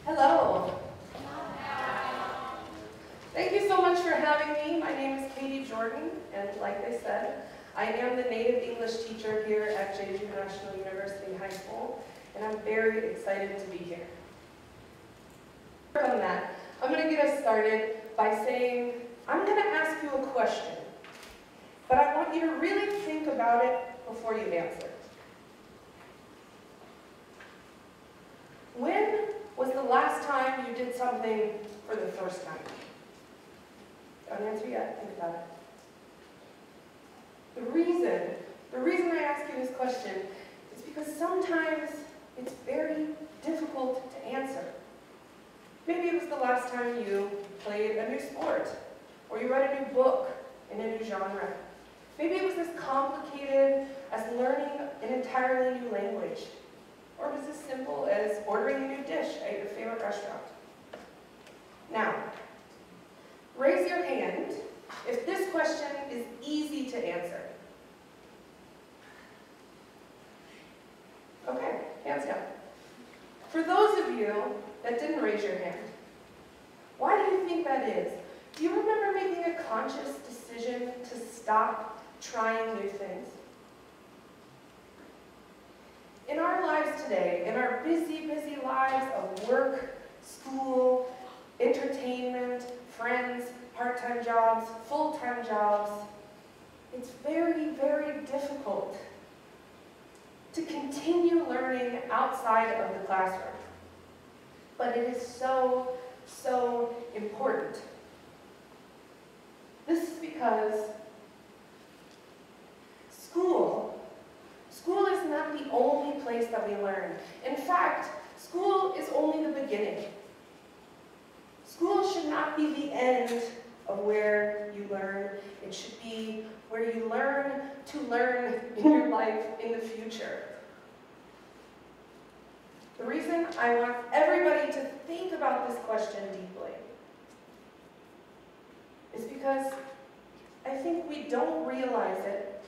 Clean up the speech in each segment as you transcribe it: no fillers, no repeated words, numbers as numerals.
Hello. Thank you so much for having me. My name is Katie Jordan, and like they said, I am the native English teacher here at Jeju National University High School, and I'm very excited to be here. On that, I'm going to get us started by saying, I'm going to ask you a question, but I want you to really think about it before you answer. When was the last time you did something for the first time? Don't answer yet, think about it. The reason I ask you this question is because sometimes it's very difficult to answer. Maybe it was the last time you played a new sport, or you read a new book in a new genre. Maybe it was as complicated as learning an entirely new language, or it was as simple as ordering a new dish at your favorite restaurant. Now, raise your hand if this question is easy to answer. Okay, hands down. For those of you that didn't raise your hand, why do you think that is? Do you remember making a conscious decision to stop trying new things? In our lives today, in our busy, busy lives of work, school, entertainment, friends, part-time jobs, full-time jobs, it's very, very difficult to continue learning outside of the classroom. But it is so, so important. This is because school is not the only place that we learn. In fact, school is only the beginning. School should not be the end of where you learn. It should be where you learn to learn in your life in the future. The reason I want everybody to think about this question deeply is because I think we don't realize it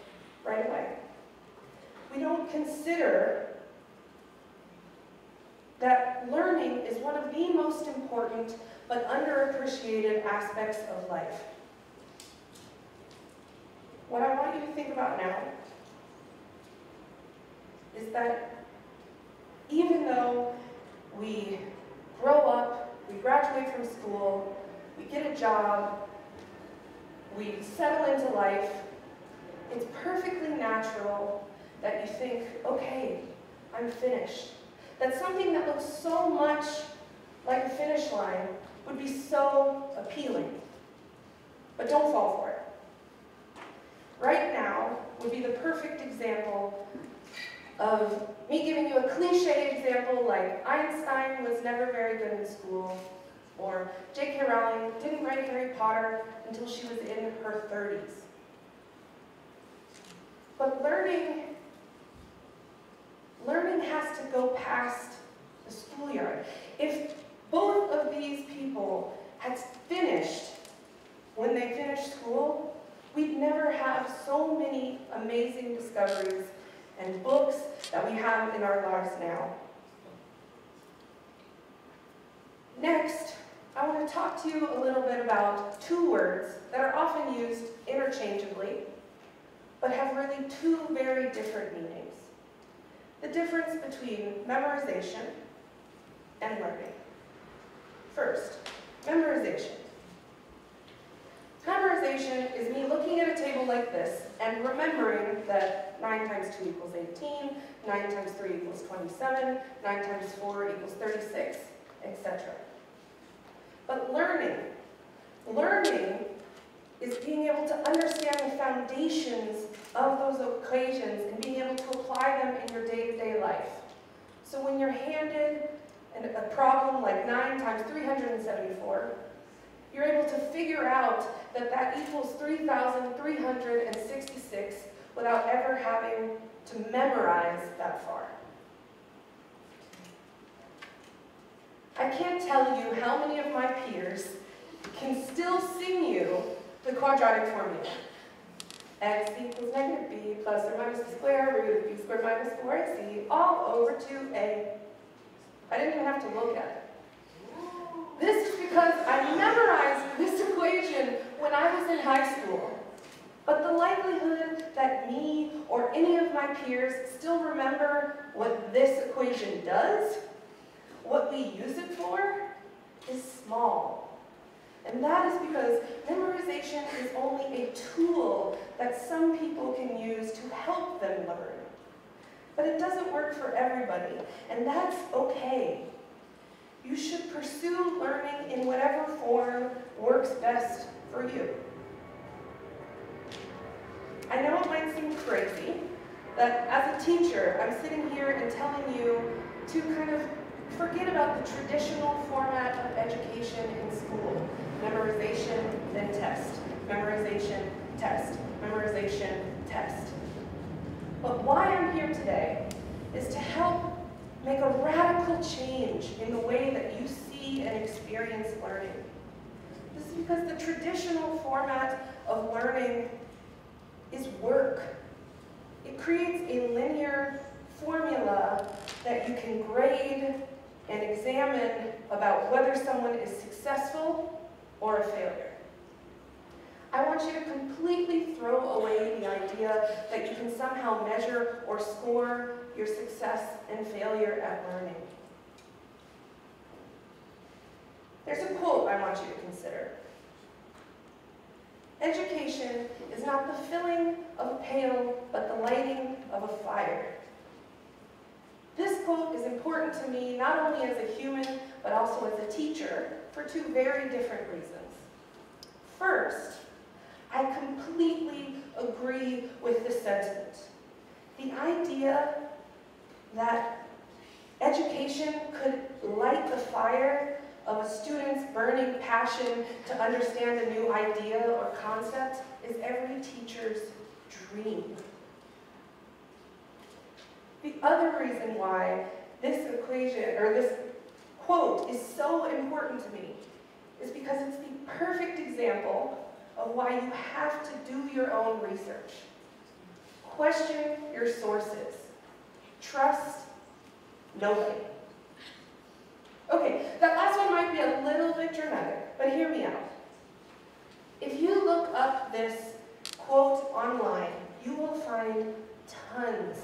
right away. We don't consider that learning is one of the most important but underappreciated aspects of life. What I want you to think about now is that even though we grow up, we graduate from school, we get a job, we settle into life, it's perfectly natural that you think, okay, I'm finished. That something that looks so much like a finish line would be so appealing. But don't fall for it. Right now would be the perfect example of me giving you a cliche example like Einstein was never very good in school, or J.K. Rowling didn't write Harry Potter until she was in her 30s. But learning has to go past the schoolyard. If both of these people had finished when they finished school, we'd never have so many amazing discoveries and books that we have in our lives now. Next, I want to talk to you a little bit about two words that are often used interchangeably, but have really two very different meanings. The difference between memorization and learning. First, memorization. Memorization is me looking at a table like this and remembering that 9 times 2 equals 18, 9 times 3 equals 27, 9 times 4 equals 36, etc. But learning is being able to understand the foundations of those equations and being able to apply them in your day-to-day life. So when you're handed a problem like 9 times 374, you're able to figure out that that equals 3,366 without ever having to memorize that far. I can't tell you how many of my peers can still sing you the quadratic formula. X equals negative b plus or minus the square root of b squared minus 4ac all over 2a. I didn't even have to look at it. This is because I memorized this equation when I was in high school. But the likelihood that me or any of my peers still remember what this equation does, what we use it for, is small. And that is because memorization is only a tool that some people can use to help them learn. But it doesn't work for everybody, and that's okay. You should pursue learning in whatever form works best for you. I know it might seem crazy that as a teacher, I'm sitting here and telling you to kind of forget about the traditional format of education in school. Memorization, then test. Memorization, test. Memorization, test. But why I'm here today is to help make a radical change in the way that you see and experience learning. This is because the traditional format of learning is work. It creates a linear formula that you can grade and examine about whether someone is successful or a failure. I want you to completely throw away the idea that you can somehow measure or score your success and failure at learning. There's a quote I want you to consider. Education is not the filling of a pail, but the lighting of a fire. This quote is important to me not only as a human, but also as a teacher, for two very different reasons. First, I completely agree with this sentiment. The idea that education could light the fire of a student's burning passion to understand a new idea or concept is every teacher's dream. The other reason why this equation, or this quote, is so important to me is because it's the perfect example of why you have to do your own research. Question your sources. Trust nobody. Okay, that last one might be a little bit dramatic, but hear me out. If you look up this quote online, you will find tons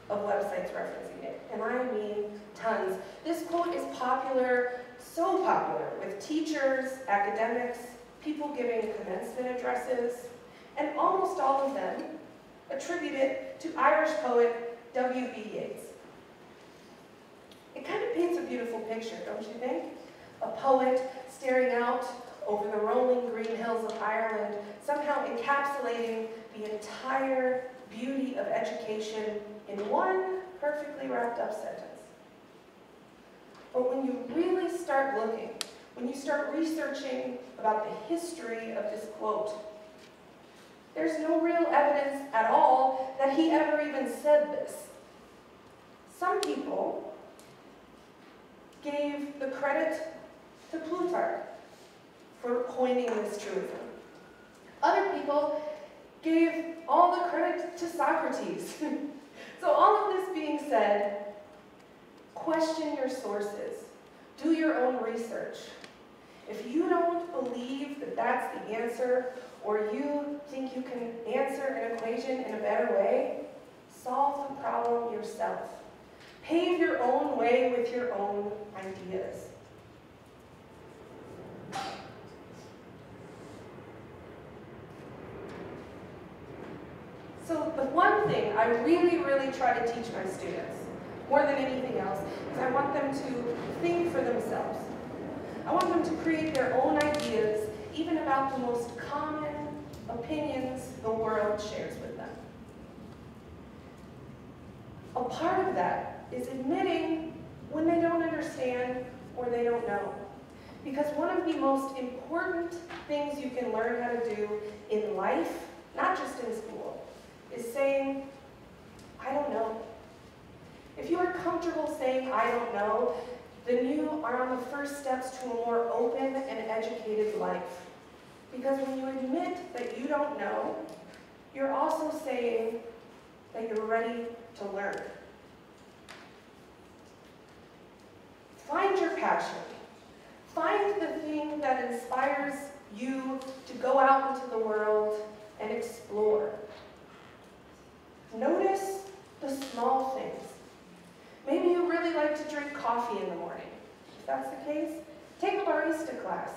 of websites referencing it, and I mean tons. This quote is popular, so popular, with teachers, academics, people giving commencement addresses, and almost all of them attribute it to Irish poet W.B. Yeats. It kind of paints a beautiful picture, don't you think? A poet staring out over the rolling green hills of Ireland, somehow encapsulating the entire beauty of education in one perfectly wrapped up sentence. But when you really start looking, when you start researching about the history of this quote, there's no real evidence at all that he ever even said this. Some people gave the credit to Plutarch for coining this truism. Other people gave all the credit to Socrates. So all of this being said, question your sources. Do your own research. If you don't believe that that's the answer, or you think you can answer an equation in a better way, solve the problem yourself. Pave your own way with your own ideas. So the one thing I really, really try to teach my students, more than anything else, is I want them to think for themselves. I want them to create their own ideas, even about the most common opinions the world shares with them. A part of that is admitting when they don't understand or they don't know. Because one of the most important things you can learn how to do in life, not just in school, is saying, I don't know. If you are comfortable saying, I don't know, then you are on the first steps to a more open and educated life. Because when you admit that you don't know, you're also saying that you're ready to learn. Find your passion. Find the thing that inspires you to go out into the world and explore. Notice the small things. Maybe you really like to drink coffee in the morning. If that's the case, take a barista class.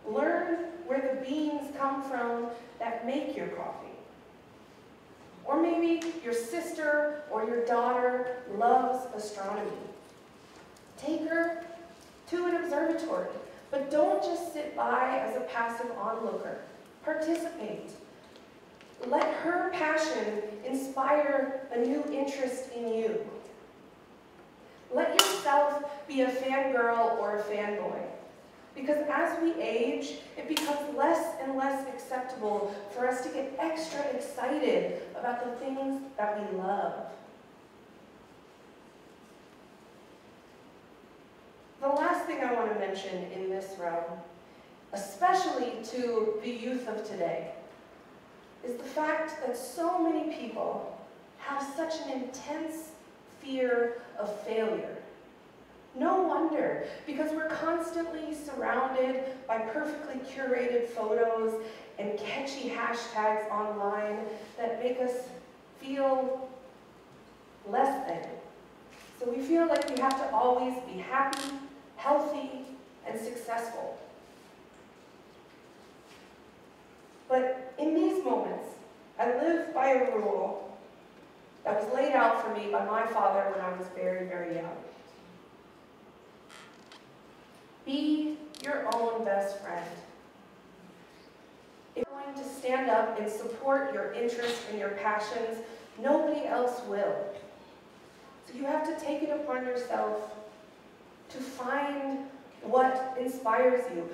Learn where the beans come from that make your coffee. Or maybe your sister or your daughter loves astronomy. Take her to an observatory, but don't just sit by as a passive onlooker. Participate. Let her passion inspire a new interest in you. Let yourself be a fangirl or a fanboy. Because as we age, it becomes less and less acceptable for us to get extra excited about the things that we love. The last thing I want to mention in this realm, especially to the youth of today, is the fact that so many people have such an intense fear of failure. No wonder, because we're constantly surrounded by perfectly curated photos and catchy hashtags online that make us feel less than. So we feel like we have to always be happy, healthy, and successful. But in these moments, I live by a rule that was laid out for me by my father when I was very, very young. Be your own best friend. If you're going to stand up and support your interests and your passions, nobody else will. So you have to take it upon yourself to find what inspires you.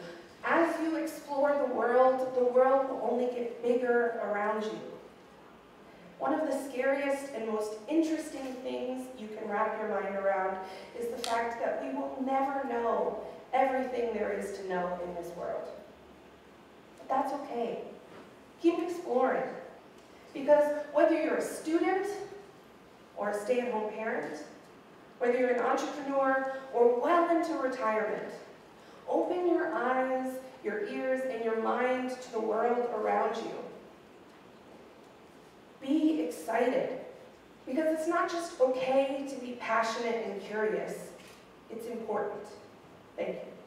As you explore the world will only get bigger around you. One of the scariest and most interesting things you can wrap your mind around is the fact that we will never know everything there is to know in this world. But that's okay. Keep exploring. Because whether you're a student or a stay-at-home parent, whether you're an entrepreneur or well into retirement, open your eyes, your ears, and your mind to the world around you. Be excited. Because it's not just okay to be passionate and curious. It's important. Thank you.